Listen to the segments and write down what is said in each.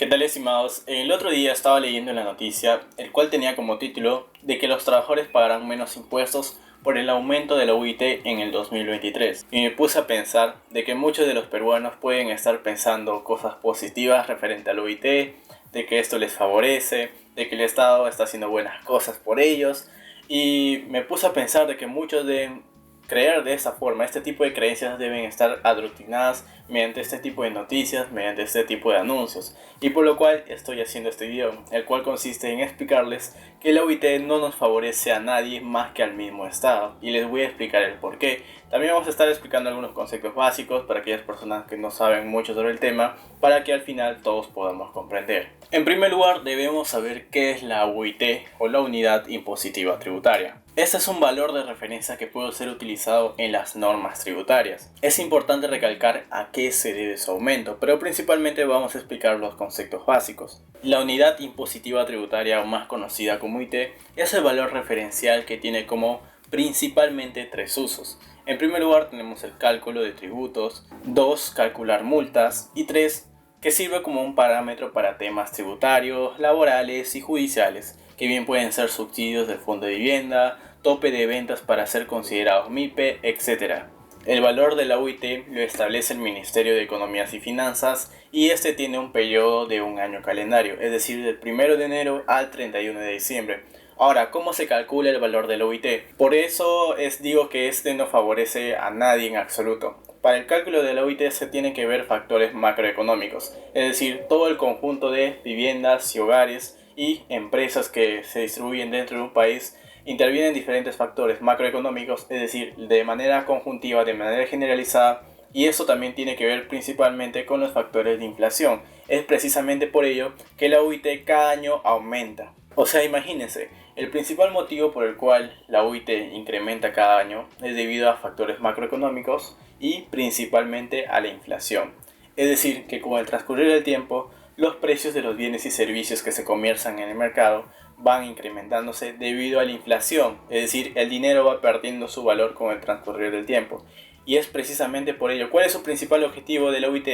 ¿Qué tal, estimados? El otro día estaba leyendo la noticia, el cual tenía como título de que los trabajadores pagarán menos impuestos por el aumento de la UIT en el 2023. Y me puse a pensar de que muchos de los peruanos pueden estar pensando cosas positivas referente a la UIT, de que esto les favorece, de que el Estado está haciendo buenas cosas por ellos. Y me puse a pensar de que muchos deben creer de esa forma. Este tipo de creencias deben estar adoctrinadas mediante este tipo de noticias, mediante este tipo de anuncios. Y por lo cual estoy haciendo este video, el cual consiste en explicarles que la UIT no nos favorece a nadie más que al mismo Estado. Y les voy a explicar el por qué. También vamos a estar explicando algunos conceptos básicos para aquellas personas que no saben mucho sobre el tema, para que al final todos podamos comprender. En primer lugar, debemos saber qué es la UIT o la Unidad Impositiva Tributaria. Este es un valor de referencia que puede ser utilizado en las normas tributarias. Es importante recalcar a qué se debe su aumento, pero principalmente vamos a explicar los conceptos básicos. La unidad impositiva tributaria, o más conocida como UIT, es el valor referencial que tiene como principalmente tres usos. En primer lugar tenemos el cálculo de tributos, 2. Calcular multas y 3. Que sirve como un parámetro para temas tributarios, laborales y judiciales, que bien pueden ser subsidios del Fondo de Vivienda, tope de ventas para ser considerados MIPE, etc. El valor de la UIT lo establece el Ministerio de Economías y Finanzas y este tiene un periodo de un año calendario, es decir, del 1 de enero al 31 de diciembre. Ahora, ¿cómo se calcula el valor de la UIT? Por eso digo que este no favorece a nadie en absoluto. Para el cálculo de la UIT se tienen que ver factores macroeconómicos, es decir, todo el conjunto de viviendas y hogares y empresas que se distribuyen dentro de un país. Intervienen diferentes factores macroeconómicos, es decir, de manera conjuntiva, de manera generalizada, y eso también tiene que ver principalmente con los factores de inflación. Es precisamente por ello que la UIT cada año aumenta. O sea, imagínense, el principal motivo por el cual la UIT incrementa cada año es debido a factores macroeconómicos y principalmente a la inflación. Es decir, que con el transcurrir del tiempo, los precios de los bienes y servicios que se comercian en el mercado van incrementándose debido a la inflación, es decir, el dinero va perdiendo su valor con el transcurrir del tiempo. Y es precisamente por ello. ¿Cuál es su principal objetivo de la UIT?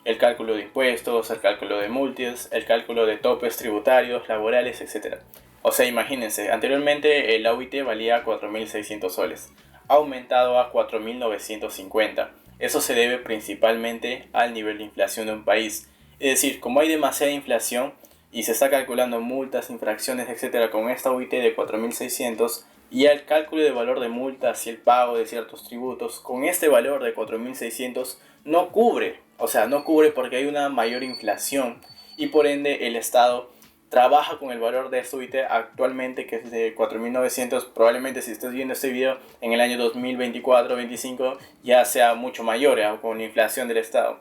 El cálculo de impuestos, el cálculo de multas, el cálculo de topes tributarios, laborales, etc. O sea, imagínense, anteriormente la UIT valía 4.600 soles, ha aumentado a 4.950. Eso se debe principalmente al nivel de inflación de un país. Es decir, como hay demasiada inflación y se está calculando multas, infracciones, etc. con esta UIT de 4.600, y el cálculo de valor de multas y el pago de ciertos tributos con este valor de 4.600 no cubre. O sea, no cubre porque hay una mayor inflación y por ende el Estado trabaja con el valor de esta UIT actualmente, que es de 4.900. Probablemente si estás viendo este video en el año 2024-25 ya sea mucho mayor, con la inflación del Estado.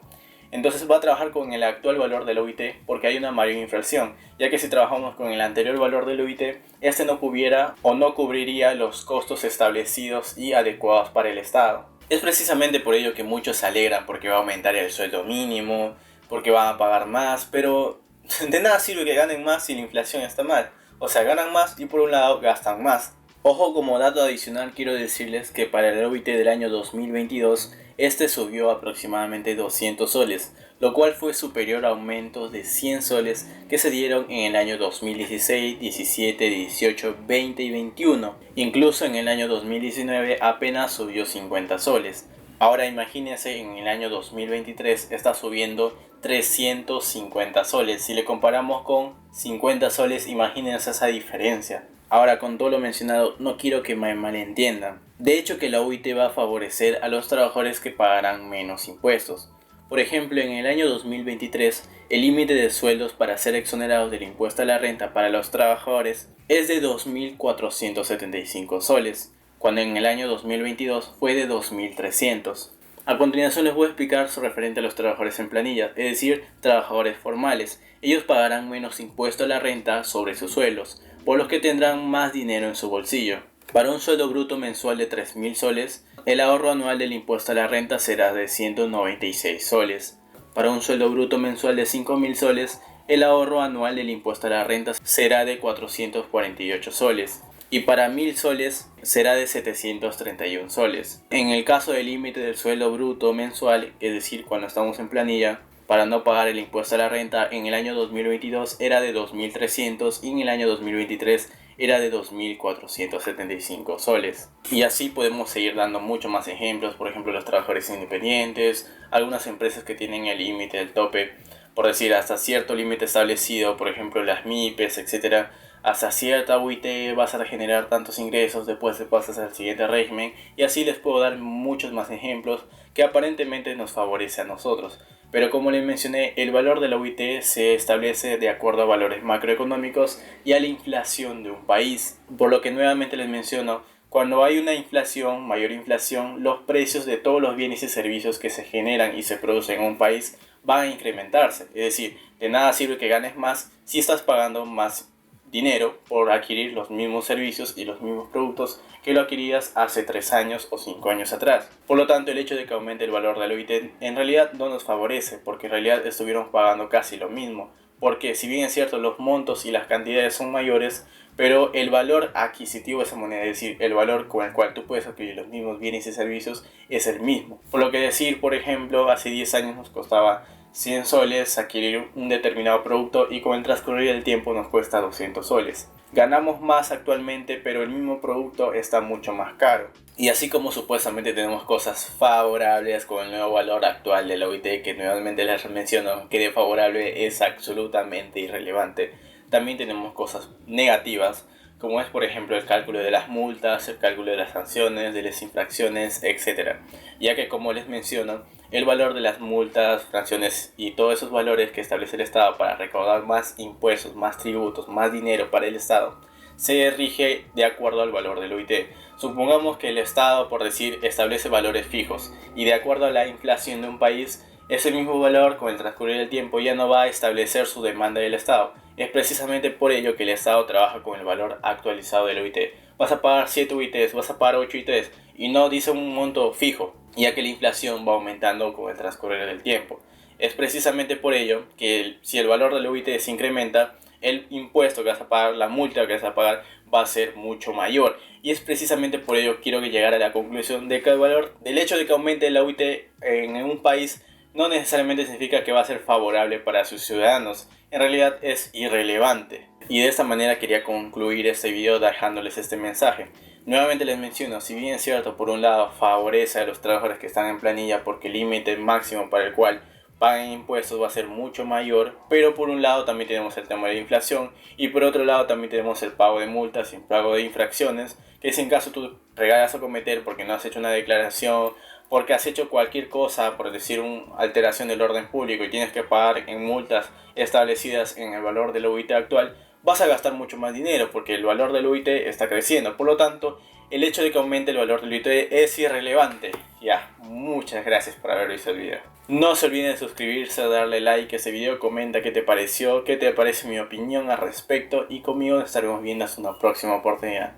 Entonces va a trabajar con el actual valor de la UIT porque hay una mayor inflación, ya que si trabajamos con el anterior valor de la UIT, este no cubriera o no cubriría los costos establecidos y adecuados para el Estado. Es precisamente por ello que muchos se alegran porque va a aumentar el sueldo mínimo, porque van a pagar más, pero de nada sirve que ganen más si la inflación está mal. O sea, ganan más y por un lado gastan más. Ojo, como dato adicional quiero decirles que para el OIT del año 2022 este subió aproximadamente 200 soles, lo cual fue superior a aumentos de 100 soles que se dieron en el año 2016, 17, 18, 20 y 21. Incluso en el año 2019 apenas subió 50 soles. Ahora imagínense, en el año 2023 está subiendo 350 soles. Si le comparamos con 50 soles, imagínense esa diferencia. Ahora, con todo lo mencionado, no quiero que me malentiendan. De hecho, que la UIT va a favorecer a los trabajadores que pagarán menos impuestos. Por ejemplo, en el año 2023, el límite de sueldos para ser exonerados del impuesto a la renta para los trabajadores es de 2.475 soles, cuando en el año 2022 fue de 2.300. A continuación les voy a explicar su referente a los trabajadores en planilla, es decir, trabajadores formales. Ellos pagarán menos impuesto a la renta sobre sus sueldos, por los que tendrán más dinero en su bolsillo. Para un sueldo bruto mensual de 3.000 soles, el ahorro anual del impuesto a la renta será de 196 soles. Para un sueldo bruto mensual de 5.000 soles, el ahorro anual del impuesto a la renta será de 448 soles. Y para 1.000 soles será de 731 soles. En el caso del límite del sueldo bruto mensual, es decir, cuando estamos en planilla, para no pagar el impuesto a la renta en el año 2022 era de 2.300 y en el año 2023 era de 2.475 soles. Y así podemos seguir dando muchos más ejemplos, por ejemplo los trabajadores independientes, algunas empresas que tienen el límite, el tope, por decir hasta cierto límite establecido, por ejemplo las MIPES, etcétera. Hasta cierta UIT vas a generar tantos ingresos, después te pasas al siguiente régimen, y así les puedo dar muchos más ejemplos que aparentemente nos favorece a nosotros. Pero como les mencioné, el valor de la UIT se establece de acuerdo a valores macroeconómicos y a la inflación de un país. Por lo que nuevamente les menciono, cuando hay una inflación, mayor inflación, los precios de todos los bienes y servicios que se generan y se producen en un país van a incrementarse. Es decir, de nada sirve que ganes más si estás pagando más dinero por adquirir los mismos servicios y los mismos productos que lo adquirías hace 3 años o 5 años atrás. Por lo tanto, el hecho de que aumente el valor de la UIT en realidad no nos favorece, porque en realidad estuvieron pagando casi lo mismo. Porque si bien es cierto, los montos y las cantidades son mayores, pero el valor adquisitivo de esa moneda, es decir, el valor con el cual tú puedes adquirir los mismos bienes y servicios, es el mismo. Por lo que decir, por ejemplo, hace 10 años nos costaba 100 soles adquirir un determinado producto y con el transcurrir del tiempo nos cuesta 200 soles. Ganamos más actualmente, pero el mismo producto está mucho más caro. Y así como supuestamente tenemos cosas favorables con el nuevo valor actual de la UIT, que nuevamente les menciono que de favorable es absolutamente irrelevante, también tenemos cosas negativas, como es por ejemplo el cálculo de las multas, el cálculo de las sanciones, de las infracciones, etc. Ya que como les menciono, el valor de las multas, sanciones y todos esos valores que establece el Estado para recaudar más impuestos, más tributos, más dinero para el Estado, se rige de acuerdo al valor del UIT. Supongamos que el Estado, por decir, establece valores fijos y de acuerdo a la inflación de un país, ese mismo valor con el transcurrir del tiempo ya no va a establecer su demanda del Estado. Es precisamente por ello que el Estado trabaja con el valor actualizado del UIT. Vas a pagar 7 UITs, vas a pagar 8 UITs y no dice un monto fijo, ya que la inflación va aumentando con el transcurrir del tiempo. Es precisamente por ello que si el valor del UIT se incrementa, el impuesto que vas a pagar, la multa que vas a pagar va a ser mucho mayor. Y es precisamente por ello que quiero llegar a la conclusión de que el valor, del hecho de que aumente la UIT en un país, no necesariamente significa que va a ser favorable para sus ciudadanos. En realidad es irrelevante. Y de esta manera quería concluir este video dejándoles este mensaje. Nuevamente les menciono, si bien es cierto, por un lado favorece a los trabajadores que están en planilla porque el límite máximo para el cual pagan impuestos va a ser mucho mayor, pero por un lado también tenemos el tema de la inflación y por otro lado también tenemos el pago de multas y el pago de infracciones, que si en caso tú regalas a cometer porque no has hecho una declaración, porque has hecho cualquier cosa, por decir una alteración del orden público y tienes que pagar en multas establecidas en el valor del UIT actual, vas a gastar mucho más dinero porque el valor del UIT está creciendo. Por lo tanto, el hecho de que aumente el valor del UIT es irrelevante. Ya, muchas gracias por haber visto el video. No se olviden de suscribirse, darle like a este video, comenta qué te pareció, qué te parece mi opinión al respecto y conmigo nos estaremos viendo hasta una próxima oportunidad.